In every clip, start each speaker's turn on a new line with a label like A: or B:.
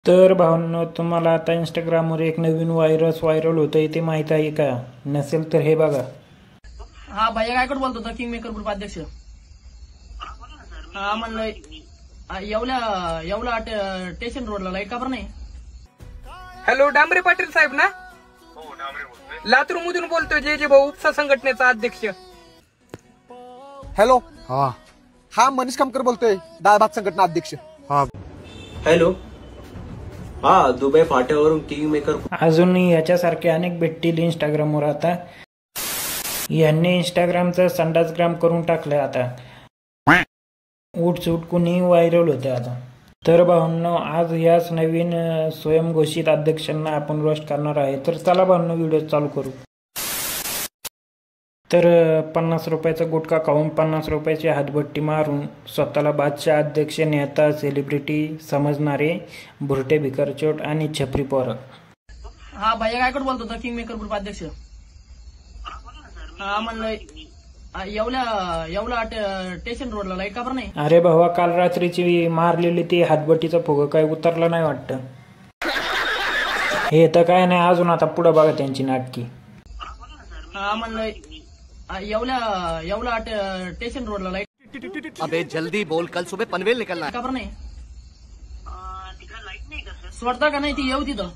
A: तर भावनो, तुम्हाला आता इंस्टाग्रामवर एक नवीन व्हायरल होतंय ते माहित आहे का? नसेल तर हे बघा.
B: हा भैया गायकवाड बोलतो होता, किंग मेकर ग्रुप अध्यक्ष. हा म्हणलं येवला स्टेशन रोडला लाईट का बरं नाही?
C: हॅलो, डांबरे पाटील साहेब ना?
D: हो, डांबरे बोलतोय.
C: लातूर मधून बोलतोय, जे भाऊ उपसा संघटनेचा अध्यक्ष.
E: हॅलो. हा मनीष कामकर बोलतोय, डाळ भात संघटना अध्यक्ष.
F: हॅलो. हा, दुबई फाट्यावरून किंग मेकर.
A: अजूनही याच्यासारखे अनेक भेटतील इंस्टाग्रामवर. आता यांनी इंस्टाग्रामचं संडासग्राम करून टाकलंय. आता उठसूट कुणी व्हायरल होते आता. तर भावांनो, आज याच नवीन स्वयंघोषित अध्यक्षांना आपण रोस्ट करणार आहे. तर चला भावांनो, व्हिडिओ चालू करू. तर 50 रुपयाचा गुटखा खाऊन 50 रुपयाची हातभट्टी मारून स्वतःला बादशाह अध्यक्ष, नेता, सेलिब्रिटी समजणारे भुरटे, भिकारचोट आणि छपरी पोरं.
B: हा भैया गायकवाड बोलतो होता, किंग मेकर ग्रुप अध्यक्ष. हा म्हणलं येवला स्टेशन रोडला लाईट का बरं नाही?
A: अरे भावा, काल रात्रीची मारलेली ती हातभट्टीचा फुगा काय उतरला नाही वाटतं. हे तर काय नाही, अजून आता पुढे बघा त्यांची नाटकी.
B: हा म्हणलं येवला स्टेशन रोडला लाईट.
E: अबे जल्दी बोल, कल सुबह पनवेल निकलना है.
B: का बरं नाही? स्वतः का नाही ती येऊ तिथं.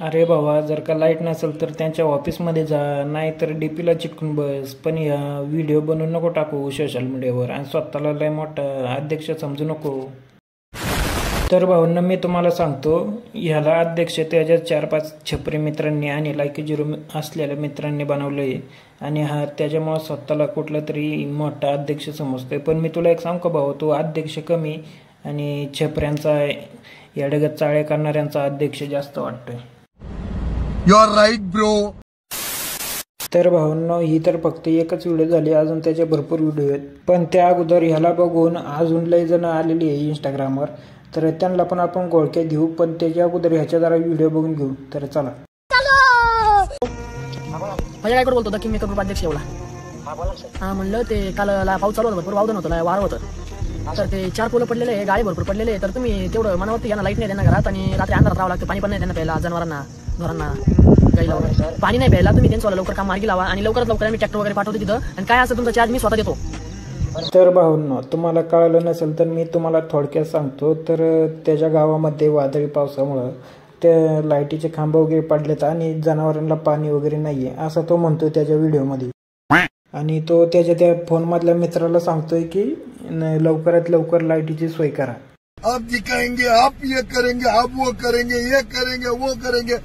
A: अरे बाबा, जर का लाईट नसेल तर त्यांच्या ऑफिसमध्ये जा, नाही तर डीपीला चिटकून बस. पण या व्हिडिओ बनवून नको टाकू सोशल मीडियावर आणि स्वतःला लय मोठा अध्यक्ष समजू नको. तर भाऊंना मी तुम्हाला सांगतो, ह्याला अध्यक्ष त्याच्या 4-5 छपरी मित्रांनी आणि लायकी 0 असलेल्या मित्रांनी बनवलंय आणि हा त्याच्यामुळे स्वतःला कुठला तरी मोठा अध्यक्ष समजतोय. पण मी तुला एक सांगू का भाऊ, तो अध्यक्ष कमी आणि छपऱ्यांचा, येडगत चाळे करणाऱ्यांचा अध्यक्ष जास्त वाटतोय.
E: You are right bro.
A: तर भावांनो, ही तर फक्त एकच व्हिडिओ झाली, अजून त्याचे भरपूर व्हिडिओ आहेत. पण त्या अगोदर ह्याला बघून अजून लय जण आलेली आहे इंस्टाग्रामवर. तर त्यांना पण आपण गोळक्या घेऊ, पण त्याच्या अगोदर ह्याच्या जरा व्हिडिओ बघून घेऊ. तर चला.
B: भैया गायकवाड बोलतो होता, किंग मेकर ग्रुप अध्यक्ष येवला. हा म्हणलं ते काल पाऊस चालू होता, भरपूर वावदन होतं, वार होतं. तर ते 4 पोलं पडलेले आहे, गाळे भरपूर पडलेले. तर तुम्ही तेवढं मनावरती यांना लाईट नाही त्यांना घरात, आणि रात्री अंधारात राहावं लागतं. पाणी पण नाही त्यांना प्यायला, जनावरांना, घरांना, गाईला वगैरे पाणी नाही प्यायला. तुम्ही त्यांचं लवकर काम मार्गी लावा आणि लवकरात लवकर आम्ही ट्रॅक्टर वगैरे पाठवतो तिथं, आणि काय असं तुमचा चार्ज मी स्वतः देतो.
A: तर भाऊंनो, तुम्हाला कळलं नसेल तर मी तुम्हाला थोडक्यात सांगतो. तर त्याच्या गावामध्ये वादळी पावसामुळं त्या लाईटीचे खांब वगैरे पडलेत आणि जनावरांना पाणी वगैरे नाहीये, असं तो म्हणतोय त्याच्या व्हिडिओमध्ये. आणि तो त्याच्या त्या फोनमधल्या मित्राला सांगतोय की लवकरात लवकर लाईटीची सोय करा.
E: आप दिखाएंगे, आप ये करेंगे, आप वो करेंगे, ये करेंगे, वो करेंगे.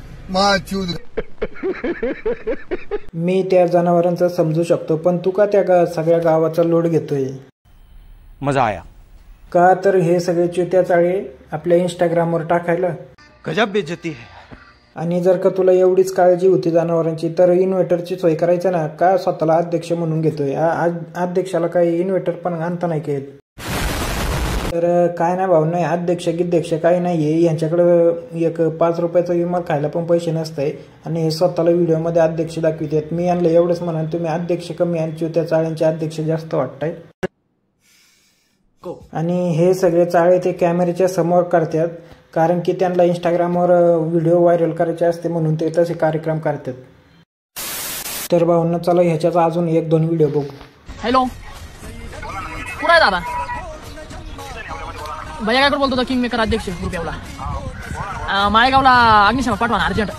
A: मी त्या जनावरांचं समजू शकतो, पण तू का त्या सगळ्या गावाचा लोड घेतोय?
G: मजा आया
A: का तर हे सगळे चुत्या चाळे आपल्या इंस्टाग्रामवर टाकायला.
G: गजब बेइज्जती है. आणि
A: जर का तुला एवढीच काळजी होती जनावरांची, तर इन्व्हर्टरची सोय करायचं ना. का स्वतःला अध्यक्ष म्हणून घेतोय? अध्यक्षाला काही इन्व्हर्टर पण आणता नाही येत. तर काय नाही भाऊ, नाही अध्यक्ष गिध्यक्ष काही नाहीये यांच्याकडं. एक 5 रुपयाचा विमा खायला पण पैसे नसतंय आणि हे स्वतःला व्हिडिओमध्ये अध्यक्ष दाखवितात. मी यांना एवढंच म्हणा, तुम्ही अध्यक्ष कमी आणि त्या चाळ्यांचे अध्यक्ष जास्त वाटताय. आणि हे सगळे चाळे ते कॅमेऱ्याच्या समोर करतात, कारण की त्यांना इंस्टाग्रामवर व्हिडिओ व्हायरल करायचे असते म्हणून ते तसे कार्यक्रम करतात. तर भाऊंना चला ह्याच्याचा अजून 1-2 व्हिडिओ बघू.
B: हॅलो, कुठं आहे दादा? भैया गायकवाड बोलतो होता, किंग मेकर अध्यक्ष ग्रुप येवला. माळेगावला अग्निशामक पाठवा अर्जंट.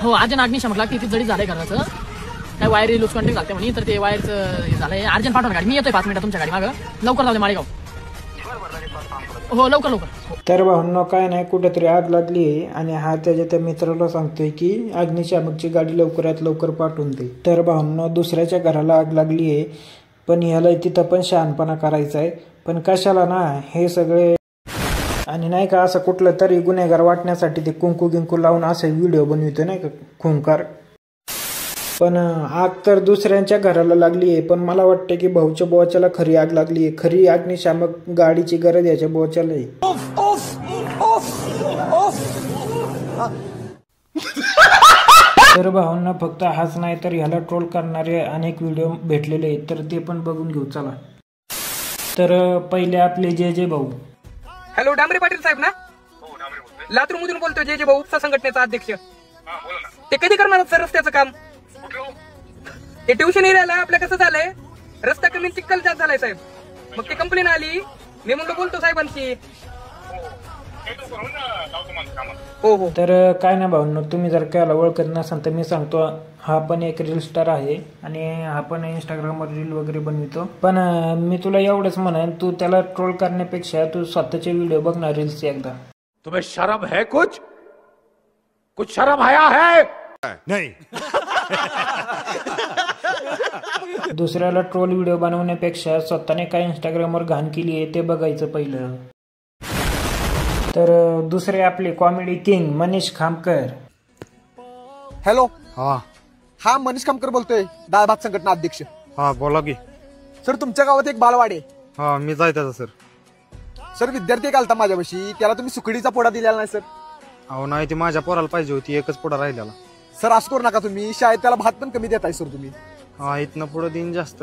B: हो, अर्जंट अग्निशामक लागते, ती जडी झालंय घराचं. काय वायर लूज कंटिन्यू झालते म्हणे, तर ते वायरचं झालंय. अर्जंट पाठवा गाडी. मी येतोय 5 मिनिटात तुमच्या गाडी मागं. लवकर जाऊ दे माळेगाव. हो, लवकर.
A: तर भाऊंनो, काय नाही, कुठेतरी आग लागली आहे आणि हा त्याच्या त्या मित्राला सांगतोय की अग्निशामकची गाडी लवकरात लवकर पाठवून दे. तर भाऊंनो, दुसऱ्याच्या घराला आग लागली आहे, पण ह्याला तिथं पण शहाणपणा करायचा आहे. पण कशाला ना हे सगळे. आणि नाही का, असं कुठलं तरी गुन्हेगार वाटण्यासाठी ते कुंकू गिंकू लावून असे व्हिडिओ बनवितो नाही का, खुंकार. पण आग तर दुसऱ्यांच्या घराला लागली आहे. पण मला वाटतं की भाऊच्या बोच्याला खरी आग लागली आहे. खरी अग्निशामक गाडीची गरज याच्या बोच्याला आहे. तर भावांना फक्त हाच नाही तर ह्याला ट्रोल करणारे अनेक व्हिडिओ भेटलेले आहेत, तर ते पण बघून घेऊ चला. तर पहिले आपले जे भाऊ.
C: हॅलो डांबरे पाटील साहेब ना?
D: हो डांबरे बोलतोय.
C: लातूर मधून बोलतोय जे भाऊ उपसा संघटनेचा अध्यक्ष.
D: हा बोला ना.
C: ते कधी करणार सर रस्त्याचं काम?
D: कुठलं हो?
C: ते ट्युशन एरियाला आपल्या कसं झालंय, रस्ता कमी चिखल जास्त झालाय साहेब. मग ते कंप्लेन आली, मी म्हणलो बोलतो साहेबांशी.
D: हे तो करून लावतो माझं कामात.
C: हो हो.
A: तर काय नाही भावनो, तुम्ही जर काय ओळखत नसाल तर मी सांगतो, हा पण एक रील स्टार आहे आणि हा पण इंस्टाग्रामवर रील वगैरे बनवितो. पण मी तुला एवढंच म्हणेन, तू त्याला ट्रोल करण्यापेक्षा तू स्वतःचे व्हिडिओ बघ ना रील्सचे एकदा.
G: तुम्हें शर्म है? कुछ शर्म आया है?
E: नहीं।
A: दुसऱ्याला ट्रोल व्हिडिओ बनवण्यापेक्षा स्वतःने काय इंस्टाग्रामवर घाण केली आहे ते बघायचं पहिलं. तर दुसरे आपले comedy king Manish Khamkar.
H: Hello,
G: हाँ
H: हा मनीष खामकर बोलतोय, डाळ भात संघटना अध्यक्ष.
G: हाँ बोला की.
H: सर तुमच्या गावात एक बालवाडी आहे.
G: हाँ मी जायचं सर.
H: सर विद्यार्थी एक आलता माझ्यापाशी, त्याला तुम्ही सुकडीचा पोडा दिलेला नाही सर.
G: अहो नाही, ती माझ्या पोराला पाहिजे होती, एकच पुढा राहिलेला.
H: सर असं करू नका तुम्ही, शाळेत त्याला भात पण कमी देताय सर तुम्ही.
G: हा इथनं पुढं दिन जास्त.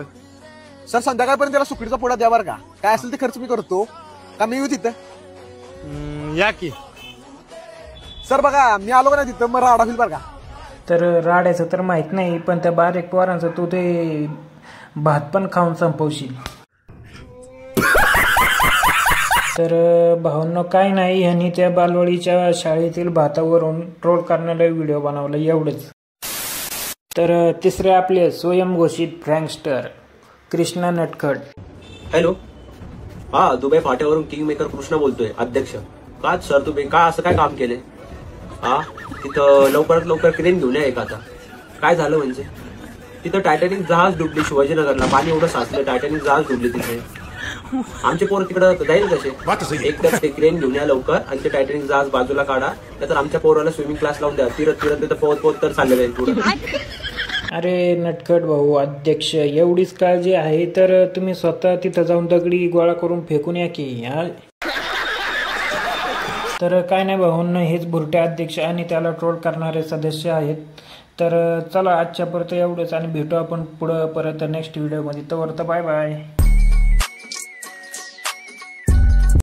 H: सर संध्याकाळपर्यंत त्याला सुकडीचा पोडा द्या बरं का. काय असेल ते खर्च मी करतो का, मी येऊ तिथं?
G: या की.
H: सर बघा मी आलो का नाही तिथं, मग राडा होईल बरं का.
A: तर राड्याचं तर माहित नाही, पण त्या बारीक पोरांचं तू ते भात पण खाऊन संपवशील. तर भावांनो काय नाही, ह्यांनी त्या बालवाडीच्या शाळेतील भातावरून ट्रोल करण्याला व्हिडिओ बनवला एवढंच. तर तिसरे आपले स्वयंघोषित फ्रँकस्टर कृष्णा नटखट.
F: हॅलो. हा दुबई फाट्यावरून किंग मेकर कृष्णा बोलतोय अध्यक्ष. का सर तुम्ही काय असं काय काम केले? हा तिथं लवकरात लवकर क्रेन घेऊन या एक आता. काय झालं म्हणजे? तिथं टायटॅनिक जहाज डुबली शिवाजीनगरला, पाणी एवढं साचलं, टायटॅनिक जहाज डुबली तिथे. आमचे पोर तिकडं जाईल कसे? एक तर ते क्रेन घेऊन या लवकर आणि ते टायटॅनिक जहाज बाजूला काढा, नाहीतर आमच्या पोराला स्विमिंग क्लास लावून द्या. फिरत फिरत तिथं पोहत पोहत तर चालले जाईल पुढे.
A: अरे नटखट भाऊ अध्यक्ष, एवढीच काळजी आहे तर तुम्ही स्वतः तिथं जाऊन दगडी गोळा करून फेकून या की. तर काय नाही भाऊंना, हेच भुरटे अध्यक्ष आणि त्याला ट्रोल करणारे सदस्य आहेत. तर चला आजच्या परत एवढंच आणि भेटू आपण पुढं परत नेक्स्ट व्हिडिओमध्ये. तर बाय बाय.